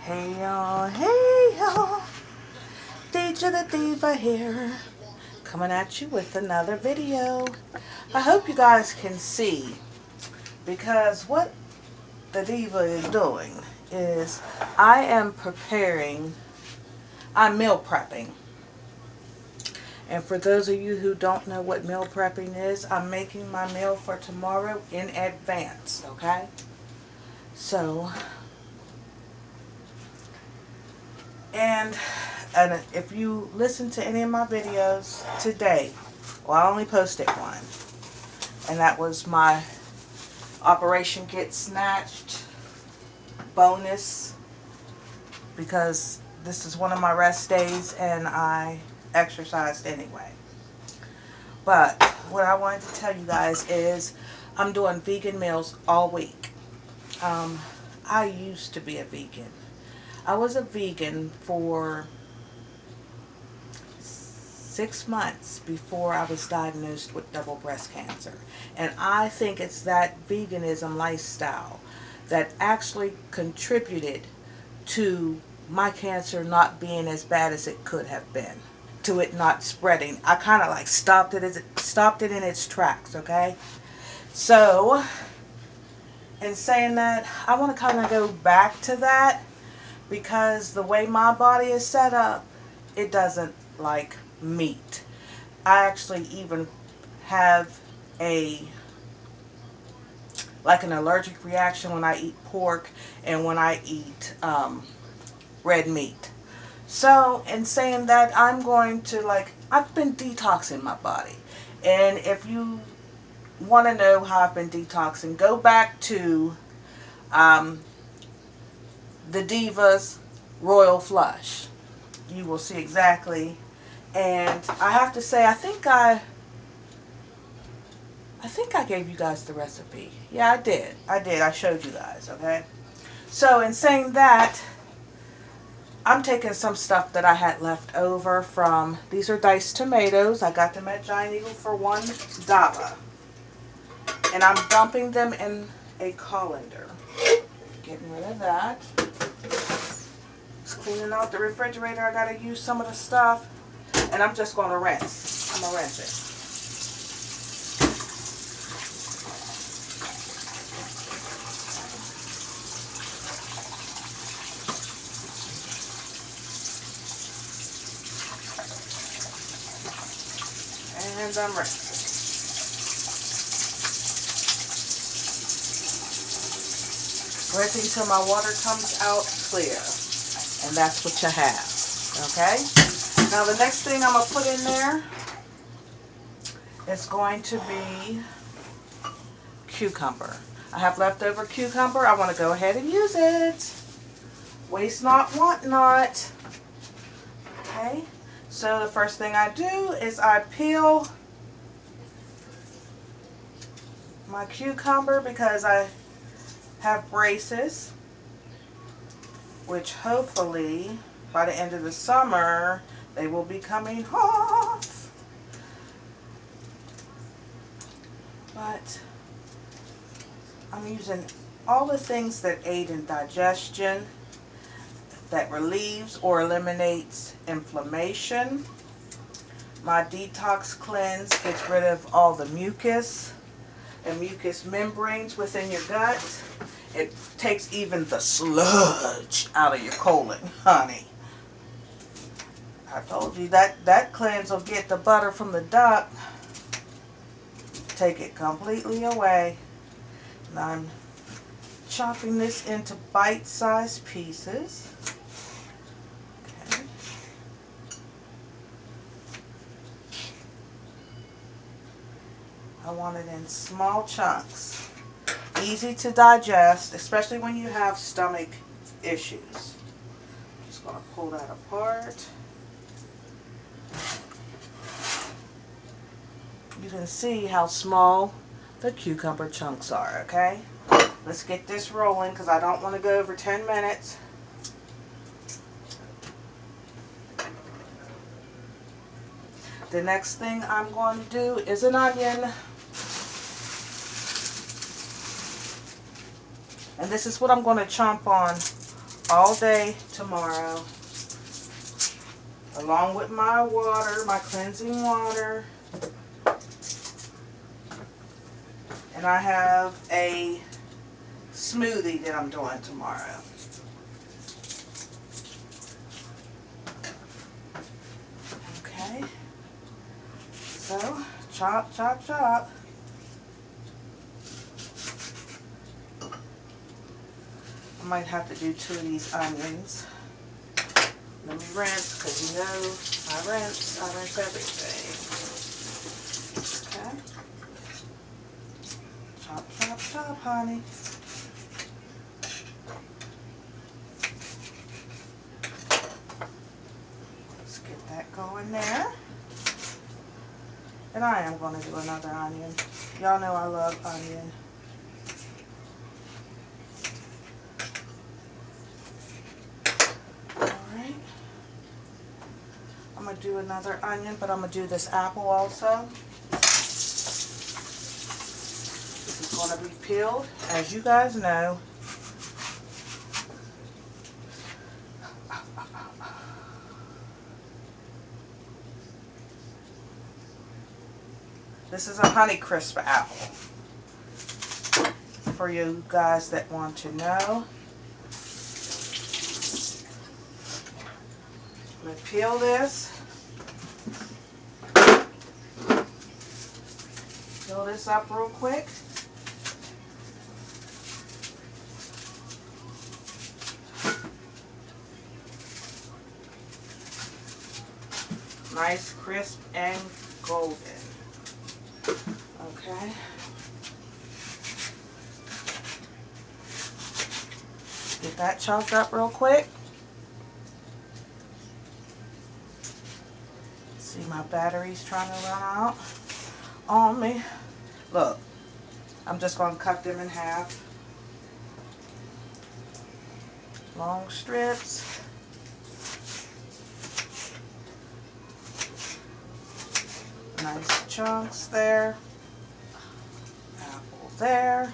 Hey y'all, DJ the Diva here, coming at you with another video. I hope you guys can see, because what the Diva is doing is I'm meal prepping. And for those of you who don't know what meal prepping is, I'm making my meal for tomorrow in advance, okay? So, and if you listen to any of my videos today, well, I only posted one, and that was my Operation Get Snatched bonus, because this is one of my rest days and I exercised anyway. But what I wanted to tell you guys is I'm doing vegan meals all week. I used to be a vegan. I was a vegan for 6 months before I was diagnosed with double breast cancer. And I think it's that veganism lifestyle that actually contributed to my cancer not being as bad as it could have been, to it not spreading. I kind of like stopped it in its tracks, okay? So, in saying that, I want to kind of go back to that, because the way my body is set up, it doesn't like meat. I actually even have an allergic reaction when I eat pork and when I eat red meat. So, in saying that, I'm going to I've been detoxing my body. And if you want to know how I've been detoxing, go back to the Diva's Royal Flush. You will see exactly. And I have to say, I think I gave you guys the recipe. Yeah, I did. I showed you guys, okay? So, in saying that, I'm taking some stuff that I had left over from, these are diced tomatoes. I got them at Giant Eagle for $1. And I'm dumping them in a colander. Getting rid of that. Just cleaning out the refrigerator. I gotta use some of the stuff. And I'm just gonna rinse. I'm gonna rinse it. And I'm rinsing. Rinsing till my water comes out clear. And that's what you have. Okay? Now the next thing I'm going to put in there is going to be cucumber. I have leftover cucumber. I want to go ahead and use it. Waste not, want not. Okay? So the first thing I do is I peel my cucumber, because I have braces, which hopefully by the end of the summer they will be coming off. But I'm using all the things that aid in digestion, that relieves or eliminates inflammation. My detox cleanse gets rid of all the mucus and mucous membranes within your gut. It takes even the sludge out of your colon, honey. I told you that cleanse will get the butter from the duck, take it completely away. And I'm chopping this into bite-sized pieces. Okay. I want it in small chunks. Easy to digest, especially when you have stomach issues. Just going to pull that apart. You can see how small the cucumber chunks are, okay? Let's get this rolling, because I don't want to go over 10 minutes. The next thing I'm going to do is an onion. And this is what I'm going to chomp on all day tomorrow, along with my water, my cleansing water. And I have a smoothie that I'm doing tomorrow. Okay. So, chop, chop, chop. I might have to do 2 of these onions. Let me rinse, because you know I rinse everything. Okay. Chop, chop, chop, honey. Let's get that going there. And I am going to do another onion. Y'all know I love onion. Alright. I'm going to do another onion, but I'm going to do this apple also. This is going to be peeled, as you guys know. This is a Honeycrisp apple, for you guys that want to know. I'm going to peel this. Peel this up real quick. Nice, crisp, and golden. Okay. Get that chopped up real quick. See, my battery's trying to run out on me. Look, I'm just going to cut them in half. Long strips. Nice chunks there. Apple there.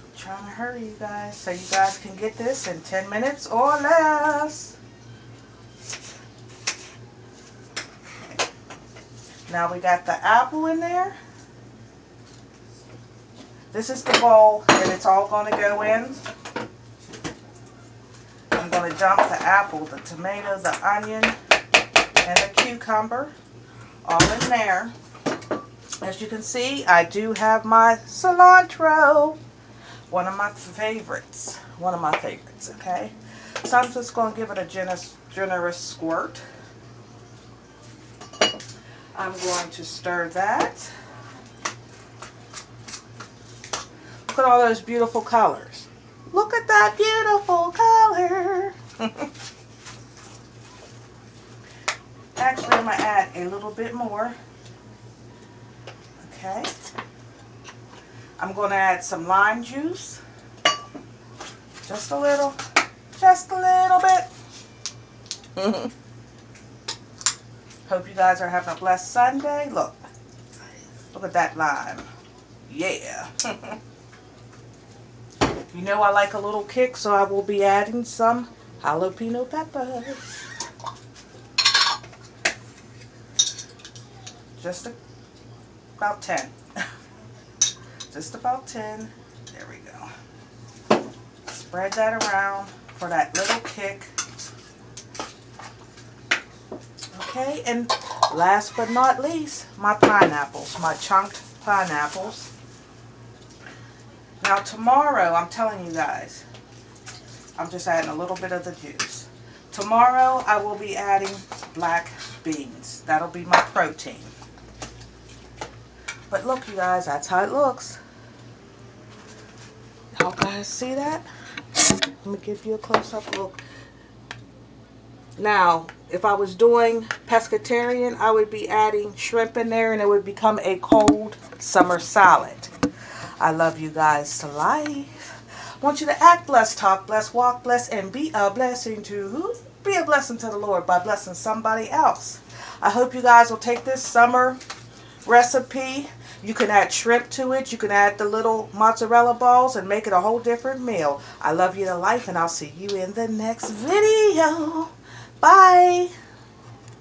I'm trying to hurry you guys so you guys can get this in 10 minutes or less. Okay. Now we got the apple in there. This is the bowl that it's all going to go in. I'm going to dump the apple, the tomato, the onion, and the cucumber all in there. As you can see, I do have my cilantro. One of my favorites. Okay? So I'm just going to give it a generous squirt. I'm going to stir that. Look at all those beautiful colors. Look at that beautiful color. Actually, I'm going to add a little bit more. Okay. I'm going to add some lime juice. Just a little bit. Hope you guys are having a blessed Sunday. Look at that lime. Yeah. You know I like a little kick, so I will be adding some jalapeno peppers. Just about 10. Just about 10. There we go. Spread that around for that little kick. Okay, and last but not least, my pineapples, my chunked pineapples. Now tomorrow, I'm telling you guys, I'm just adding a little bit of the juice. Tomorrow, I will be adding black beans. That'll be my protein. But look, you guys, that's how it looks. Y'all guys see that? Let me give you a close-up look. Now, if I was doing pescatarian, I would be adding shrimp in there and it would become a cold summer salad. I love you guys to life. I want you to act blessed, talk blessed, walk blessed, and be a blessing to who? Be a blessing to the Lord by blessing somebody else. I hope you guys will take this summer recipe. You can add shrimp to it. You can add the little mozzarella balls and make it a whole different meal. I love you to life, and I'll see you in the next video. Bye.